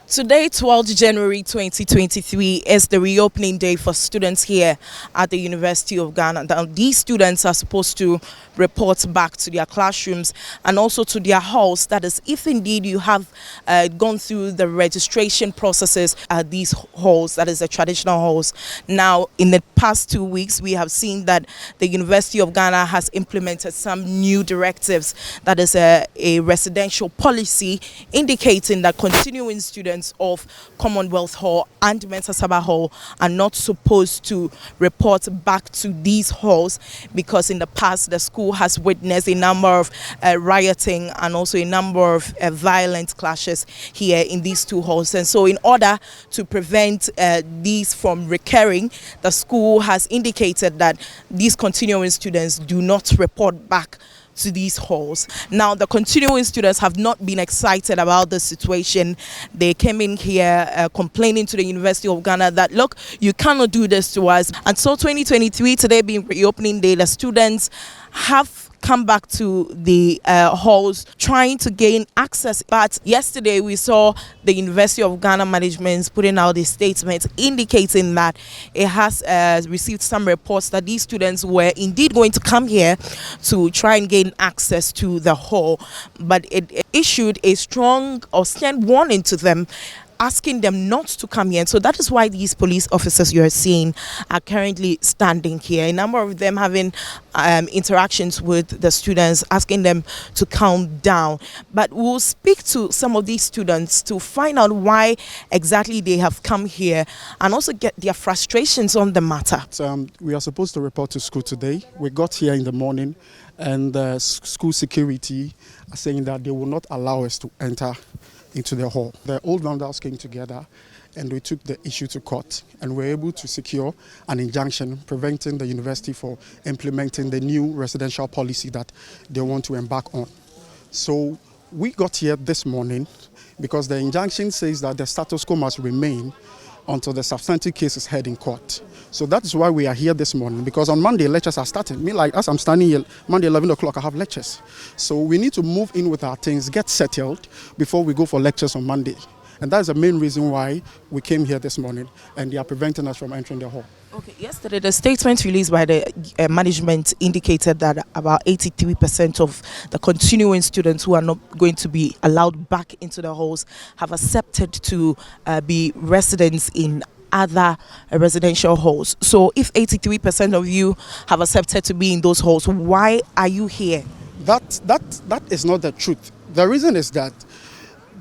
Today, 12th January 2023, is the reopening day for students here at the University of Ghana. Now, these students are supposed to report back to their classrooms and also to their halls. That is, if indeed you have gone through the registration processes at these halls, that is the traditional halls. Now, in the past 2 weeks, we have seen that the University of Ghana has implemented some new directives. That is a residential policy indicating that continuing students of Commonwealth Hall and Mensa Saba Hall are not supposed to report back to these halls, because in the past the school has witnessed a number of rioting and also a number of violent clashes here in these two halls. And so in order to prevent these from recurring, the school has indicated that these continuing students do not report back to these halls. Now, the continuing students have not been excited about the situation. They came in here complaining to the University of Ghana that, look, you cannot do this to us. And so 2023, today being reopening day, the students have come back to the halls trying to gain access. But yesterday we saw the University of Ghana management putting out a statement indicating that it has received some reports that these students were indeed going to come here to try and gain access to the hall, but it issued a strong or stern warning to them, asking them not to come here. And so that is why these police officers you are seeing are currently standing here. A number of them having interactions with the students, asking them to calm down. But we'll speak to some of these students to find out why exactly they have come here and also get their frustrations on the matter. We are supposed to report to school today. We got here in the morning and the school security are saying that they will not allow us to enter into the hall. The old vendors came together and we took the issue to court and were able to secure an injunction preventing the university for implementing the new residential policy that they want to embark on. So we got here this morning because the injunction says that the status quo must remain until the substantive case is heard in court. So that is why we are here this morning, because on Monday lectures are starting. As I'm standing here, Monday 11 o'clock I have lectures. So we need to move in with our things, get settled before we go for lectures on Monday. And that's the main reason why we came here this morning, and they are preventing us from entering the hall. Okay, yesterday the statement released by the management indicated that about 83% of the continuing students who are not going to be allowed back into the halls have accepted to be residents in other residential halls. So if 83% of you have accepted to be in those halls, why are you here? That is not the truth. The reason is that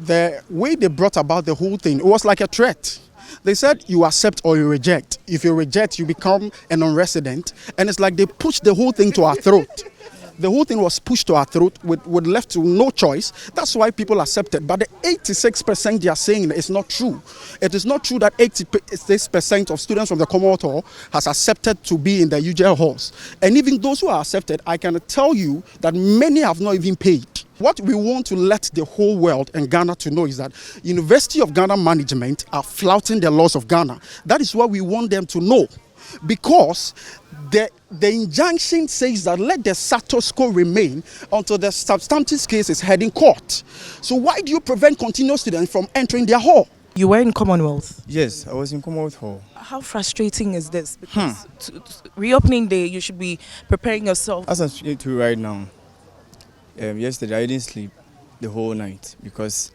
the way they brought about the whole thing, it was like a threat. They said you accept or you reject. If you reject, you become a non-resident. And it's like they pushed the whole thing to our throat. The whole thing was pushed to our throat with left to no choice. That's why people accepted. But the 86% they are saying is not true. It is not true that 86% of students from the Commonwealth Hall has accepted to be in the UGL halls. And even those who are accepted, I can tell you that many have not even paid. What we want to let the whole world and Ghana to know is that University of Ghana management are flouting the laws of Ghana. That is what we want them to know. Because the injunction says that let the status quo remain until the substantive case is heard in court. So why do you prevent continuous students from entering their hall? You were in Commonwealth? Yes, I was in Commonwealth Hall. How frustrating is this? Because reopening day, you should be preparing yourself. As I'm speaking to you right now, yesterday I didn't sleep the whole night because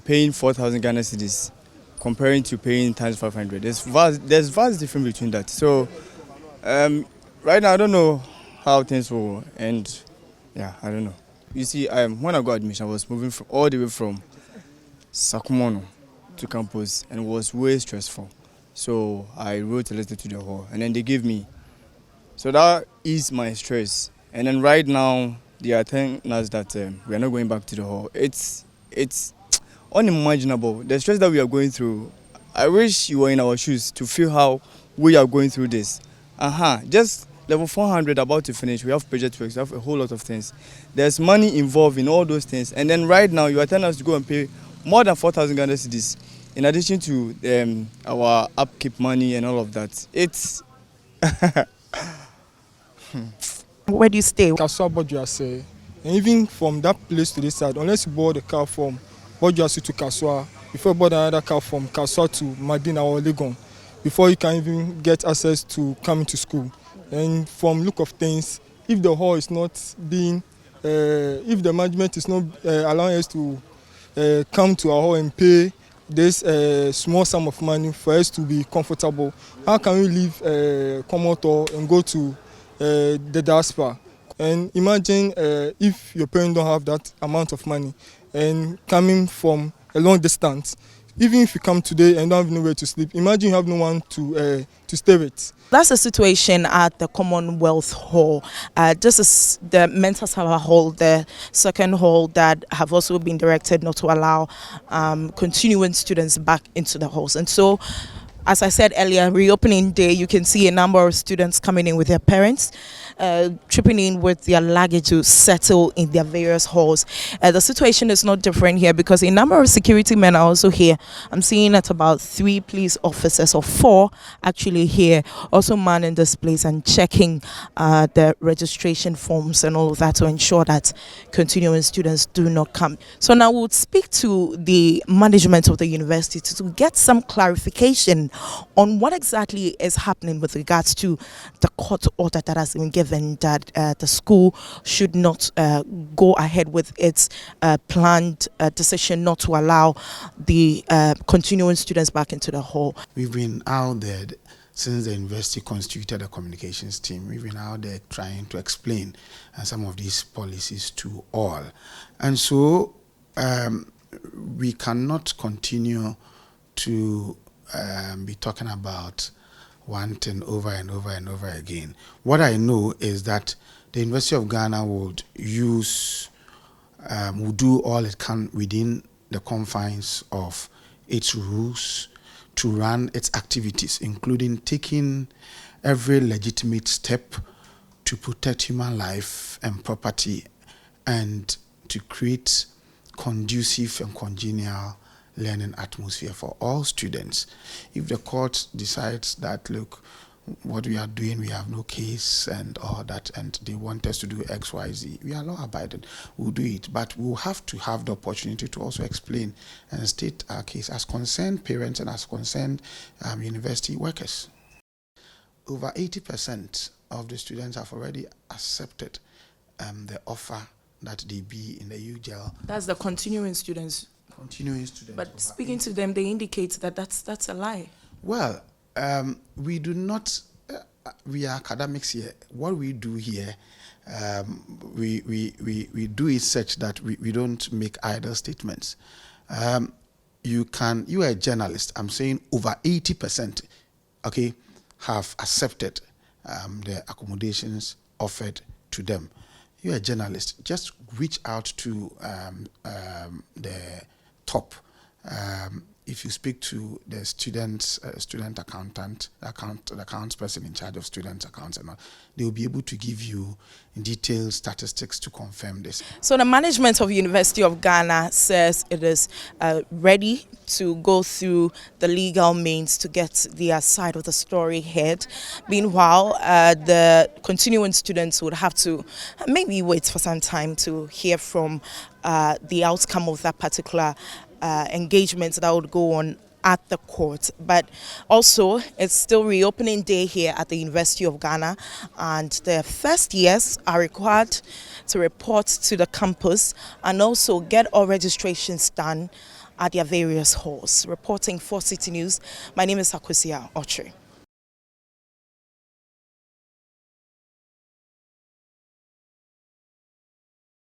paying 4,000 Ghana cedis comparing to paying times 500, there's vast difference between that. So right now I don't know how things will end. Yeah, I don't know. You see, when I got admission, I was moving all the way from Sakumono to campus, and it was way stressful. So I wrote a letter to the hall, and then they gave me. So that eased my stress. And then right now they are telling us that we are not going back to the hall. It's unimaginable. The stress that we are going through, I wish you were in our shoes to feel how we are going through this. Just level 400 about to finish. We have project works, we have a whole lot of things. There's money involved in all those things. And then right now you are telling us to go and pay more than 4,000 Ghana cedis in addition to our upkeep money and all of that. It's Where do you stay? Kasua Bojuase. And even from that place to this side, unless you board the car from Bojuase to Kasua, before you board another car from Kaswa to Madina or Legon, before you can even get access to coming to school. And from look of things, if the hall is not being, if the management is not allowing us to come to our hall and pay this small sum of money for us to be comfortable, how can we leave Komoto and go to the diaspora? And imagine if your parents don't have that amount of money and coming from a long distance. Even if you come today and don't have nowhere to sleep, imagine you have no one to stay with. That's the situation at the Commonwealth Hall. This is the Mental Health Hall, the second hall that have also been directed not to allow continuing students back into the halls. And so, as I said earlier, reopening day, you can see a number of students coming in with their parents, tripping in with their luggage to settle in their various halls. The situation is not different here because a number of security men are also here. I'm seeing at about 3 police officers or 4 actually here, also manning this place and checking the registration forms and all of that to ensure that continuing students do not come. So now we'll speak to the management of the university to get some clarification on what exactly is happening with regards to the court order that has been given that the school should not go ahead with its planned decision not to allow the continuing students back into the hall. We've been out there since the university constituted a communications team. We've been out there trying to explain some of these policies to all. And so we cannot continue to be talking about one thing over and over and over again. What I know is that the University of Ghana would use, will do all it can within the confines of its rules to run its activities, including taking every legitimate step to protect human life and property and to create conducive and congenial learning atmosphere for all students. If the court decides that, look, what we are doing, we have no case and all that, and they want us to do X, Y, Z, we are law-abiding, we'll do it. But we'll have to have the opportunity to also explain and state our case as concerned parents and as concerned university workers. Over 80% of the students have already accepted the offer that they be in the UGL. That's the continuing students. Continuing students. But speaking to them, they indicate that that's a lie. Well, we do not, we are academics here. What we do here, we do it such that we don't make idle statements. You are a journalist. I'm saying over 80%, okay, have accepted the accommodations offered to them. You're a journalist. Just reach out to the top. If you speak to the student accountant, the accounts person in charge of student accounts and all, they will be able to give you detailed statistics to confirm this. So the management of University of Ghana says it is ready to go through the legal means to get their side of the story heard. Meanwhile, the continuing students would have to maybe wait for some time to hear from the outcome of that particular engagements that would go on at the court. But also, it's still reopening day here at the University of Ghana, and the first years are required to report to the campus and also get all registrations done at their various halls. Reporting for Citi News, my name is Akosia Ochre.